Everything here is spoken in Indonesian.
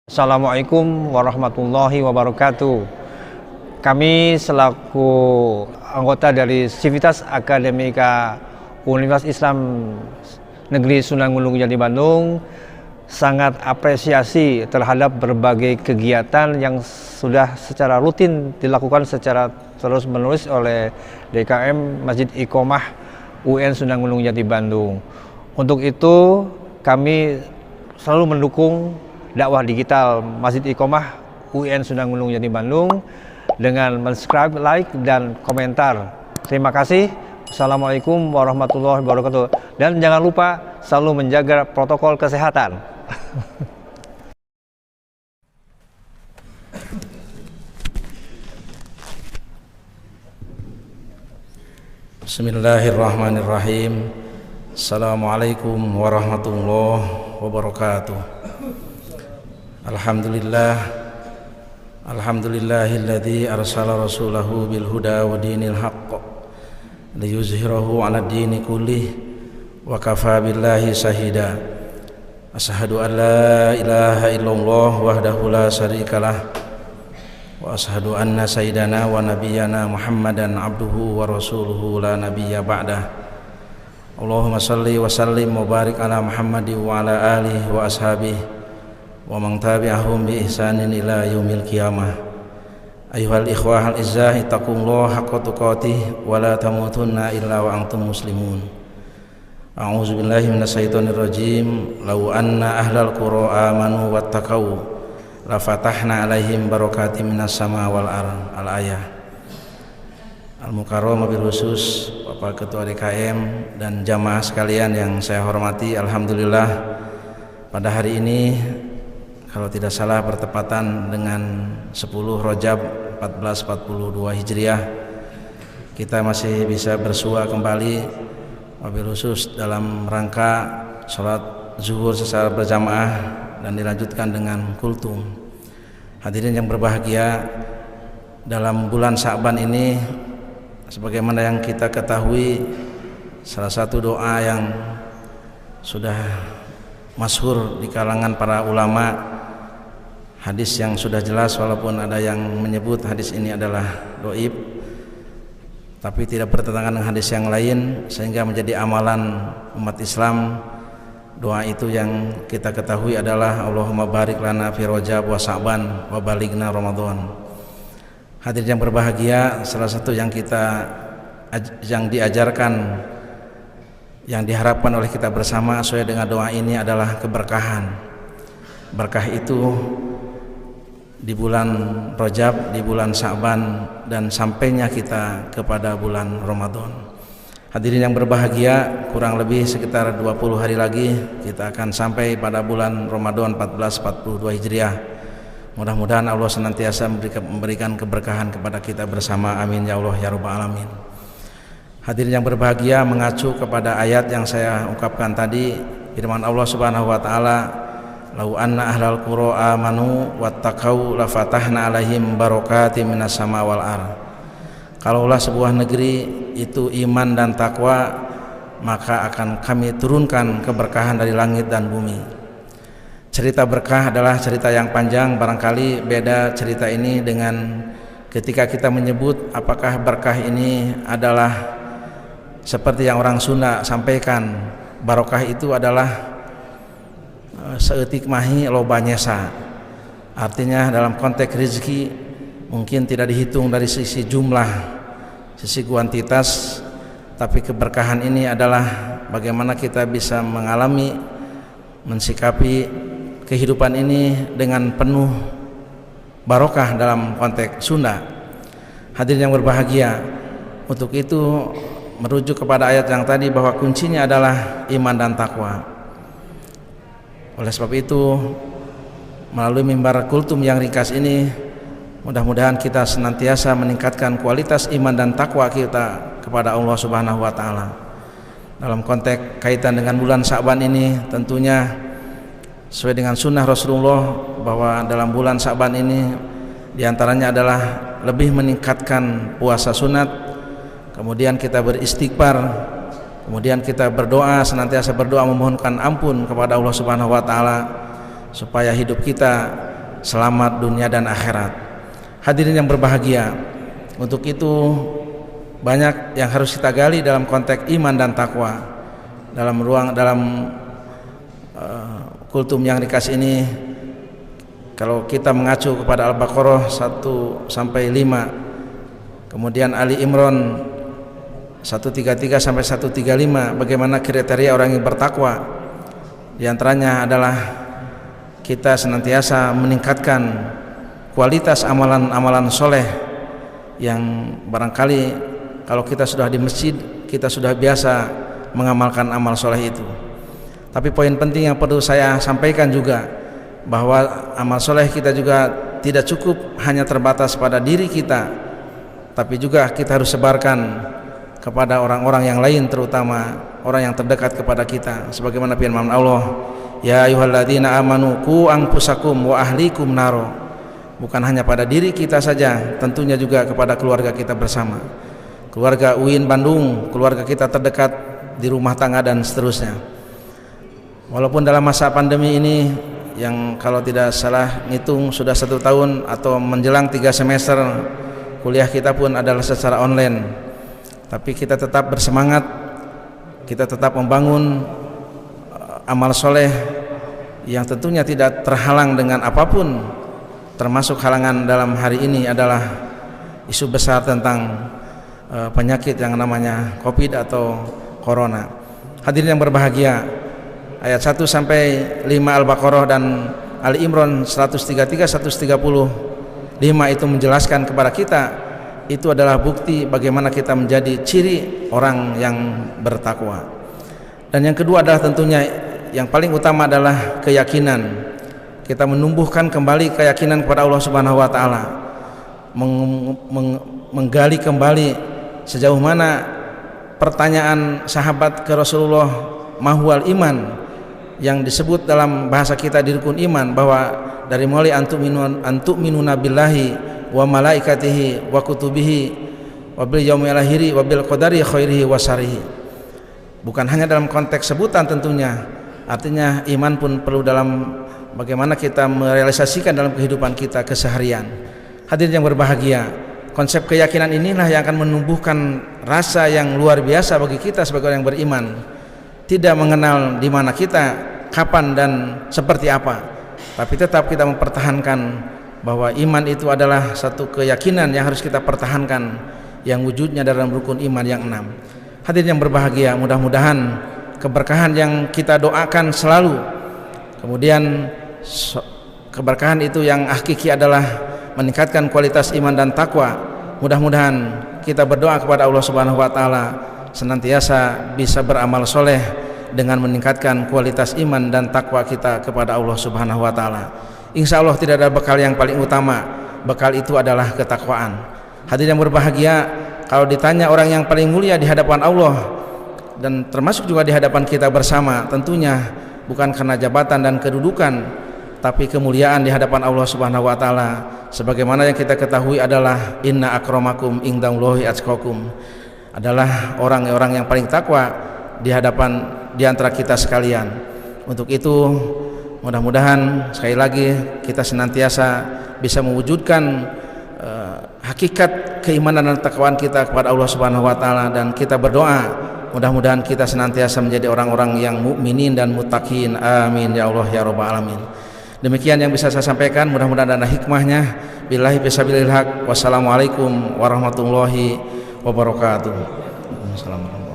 Assalamualaikum warahmatullahi wabarakatuh. Kami selaku anggota dari Civitas Akademika Universitas Islam Negeri Sunan Gunung Jati Bandung sangat apresiasi terhadap berbagai kegiatan yang sudah secara rutin dilakukan secara terus-menerus oleh DKM Masjid Iqomah UN Sunan Gunung Jati Bandung. Untuk itu kami selalu mendukung dakwah digital Masjid Iqomah UN Sunan Gunung Jati Bandung dengan subscribe, like, dan komentar. Terima kasih. Assalamualaikum warahmatullahi wabarakatuh. Dan jangan lupa selalu menjaga protokol kesehatan. Bismillahirrahmanirrahim. Assalamualaikum warahmatullahi wabarakatuh. Alhamdulillahilladzi arsala rasulahu bil huda wa dinil haqq liyuzhirahu 'ala dini kullih wa kafa billahi shahida. Asyhadu an la ilaha illallah wahdahu la syarikalah wa asyhadu anna sayyidana wa nabiyyana Muhammadan abduhu wa rasuluhu la nabiyya ba'dah. Allahumma shalli wa sallim wa barik ala Muhammadin wa ala alihi wa ashabihi wa man tabi'ahum bi ihsanin ila yaumil qiyamah. Ayyuhal ikhwah al izzah, ittaqullaha haqqa tuqatih wa la tamutunna illa wa antum muslimun. A'udzu billahi minasyaitonir rajim. Law anna ahlal qura amanu wattaqau la fatahna 'alaihim barakatim minas sama wal ardh. Al ayah. Al mukarram bil khusus Bapak Ketua DKM dan jamaah sekalian yang saya hormati, alhamdulillah pada hari ini kalau tidak salah bertepatan dengan 10 Rajab 1442 Hijriah, kita masih bisa bersua kembali wabil khusus dalam rangka sholat zuhur secara berjamaah dan dilanjutkan dengan kultum. Hadirin yang berbahagia, dalam bulan Sya'ban ini sebagaimana yang kita ketahui, salah satu doa yang sudah masyhur di kalangan para ulama, hadis yang sudah jelas walaupun ada yang menyebut hadis ini adalah doib, tapi tidak bertentangan dengan hadis yang lain sehingga menjadi amalan umat Islam. Doa itu yang kita ketahui adalah Allahumma barik lana fi Rajab wa Sya'ban wa balighna Ramadan. Hadirin yang berbahagia, salah satu yang diajarkan, yang diharapkan oleh kita bersama sesuai dengan doa ini adalah keberkahan. Berkah itu di bulan Rajab, di bulan Sya'ban, dan sampainya kita kepada bulan Ramadan. Hadirin yang berbahagia, kurang lebih sekitar 20 hari lagi kita akan sampai pada bulan Ramadan 1442 Hijriah. Mudah-mudahan Allah senantiasa memberikan keberkahan kepada kita bersama, amin ya Allah ya rabbal alamin. Hadirin yang berbahagia, mengacu kepada ayat yang saya ungkapkan tadi, firman Allah Subhanahu wa taala, "Lau anna ahlal qura amanu wattaqau la fatahna 'alaihim barakatim minas sama wal ardh." Kalaulah sebuah negeri itu iman dan takwa, maka akan kami turunkan keberkahan dari langit dan bumi. Cerita berkah adalah cerita yang panjang, barangkali beda cerita ini dengan ketika kita menyebut apakah berkah ini adalah seperti yang orang Sunda sampaikan, barokah itu adalah seetik mahi loba nyesa. Artinya dalam konteks rezeki mungkin tidak dihitung dari sisi jumlah, sisi kuantitas, tapi keberkahan ini adalah bagaimana kita bisa mengalami, mensikapi kehidupan ini dengan penuh barokah dalam konteks Sunda. Hadirin yang berbahagia, untuk itu merujuk kepada ayat yang tadi bahwa kuncinya adalah iman dan takwa. Oleh sebab itu, melalui mimbar kultum yang ringkas ini, mudah-mudahan kita senantiasa meningkatkan kualitas iman dan takwa kita kepada Allah Subhanahu wa taala. Dalam konteks kaitan dengan bulan Sya'ban ini, tentunya sesuai dengan sunnah Rasulullah bahwa dalam bulan Sya'ban ini diantaranya adalah lebih meningkatkan puasa sunat, kemudian kita beristighfar, kemudian kita berdoa, senantiasa berdoa memohonkan ampun kepada Allah Subhanahu wa taala supaya hidup kita selamat dunia dan akhirat. Hadirin yang berbahagia, untuk itu banyak yang harus kita gali dalam konteks iman dan takwa. Dalam kultum yang dikasih ini, kalau kita mengacu kepada Al-Baqarah 1 sampai 5, kemudian Ali Imran 133 sampai 135, bagaimana kriteria orang yang bertakwa? Di antaranya adalah kita senantiasa meningkatkan kualitas amalan-amalan soleh yang barangkali kalau kita sudah di masjid, kita sudah biasa mengamalkan amal soleh itu. Tapi poin penting yang perlu saya sampaikan juga, bahwa amal soleh kita juga tidak cukup hanya terbatas pada diri kita, tapi juga kita harus sebarkan kepada orang-orang yang lain, terutama orang yang terdekat kepada kita, sebagaimana firman Allah, ya ayyuhalladzina amanu qu anfusakum wa ahlikum naro. Bukan hanya pada diri kita saja, tentunya juga kepada keluarga kita bersama, keluarga UIN Bandung, keluarga kita terdekat di rumah tangga dan seterusnya. Walaupun dalam masa pandemi ini yang kalau tidak salah ngitung sudah 1 tahun atau menjelang 3 semester, kuliah kita pun adalah secara online, tapi kita tetap bersemangat, kita tetap membangun amal soleh yang tentunya tidak terhalang dengan apapun, termasuk halangan dalam hari ini adalah isu besar tentang penyakit yang namanya COVID atau Corona. Hadirin yang berbahagia, ayat 1 sampai 5 Al-Baqarah dan Ali Imran 133 135 itu menjelaskan kepada kita, itu adalah bukti bagaimana kita menjadi ciri orang yang bertakwa. Dan yang kedua adalah tentunya yang paling utama adalah keyakinan. Kita menumbuhkan kembali keyakinan kepada Allah Subhanahu wa taala, menggali kembali sejauh mana pertanyaan sahabat ke Rasulullah, mahwal iman, yang disebut dalam bahasa kita di rukun iman, bahwa dari mulai antu'minuna billahi wa malaikatihi wa kutubihi wa bil yaumil akhir wa bil qadari khairihi wa syarrihi. Bukan hanya dalam konteks sebutan tentunya, artinya iman pun perlu dalam bagaimana kita merealisasikan dalam kehidupan kita keseharian. Hadirin yang berbahagia, konsep keyakinan inilah yang akan menumbuhkan rasa yang luar biasa bagi kita sebagai orang yang beriman, tidak mengenal di mana kita, kapan dan seperti apa, tapi tetap kita mempertahankan bahwa iman itu adalah satu keyakinan yang harus kita pertahankan, yang wujudnya dalam rukun iman yang 6. Hadirin yang berbahagia, mudah-mudahan keberkahan yang kita doakan selalu, kemudian keberkahan itu yang hakiki adalah meningkatkan kualitas iman dan takwa. Mudah-mudahan kita berdoa kepada Allah Subhanahu wa taala senantiasa bisa beramal soleh dengan meningkatkan kualitas iman dan takwa kita kepada Allah Subhanahu wa taala. Insya Allah tidak ada bekal yang paling utama, bekal itu adalah ketakwaan. Hadirin yang berbahagia, kalau ditanya orang yang paling mulia di hadapan Allah dan termasuk juga di hadapan kita bersama, tentunya bukan karena jabatan dan kedudukan, tapi kemuliaan di hadapan Allah Subhanahu wa taala, sebagaimana yang kita ketahui adalah inna akramakum indallahi atqakum, adalah orang-orang yang paling takwa di hadapan di antara kita sekalian. Untuk itu mudah-mudahan sekali lagi kita senantiasa bisa mewujudkan hakikat keimanan dan takwaan kita kepada Allah Subhanahu wa taala, dan kita berdoa mudah-mudahan kita senantiasa menjadi orang-orang yang mukminin dan muttaqin. Amin ya Allah ya rabbal alamin. Demikian yang bisa saya sampaikan, mudah-mudahan ada hikmahnya. Billahi fisabilil haq. Wassalamualaikum warahmatullahi wabarakatuh. Assalamualaikum.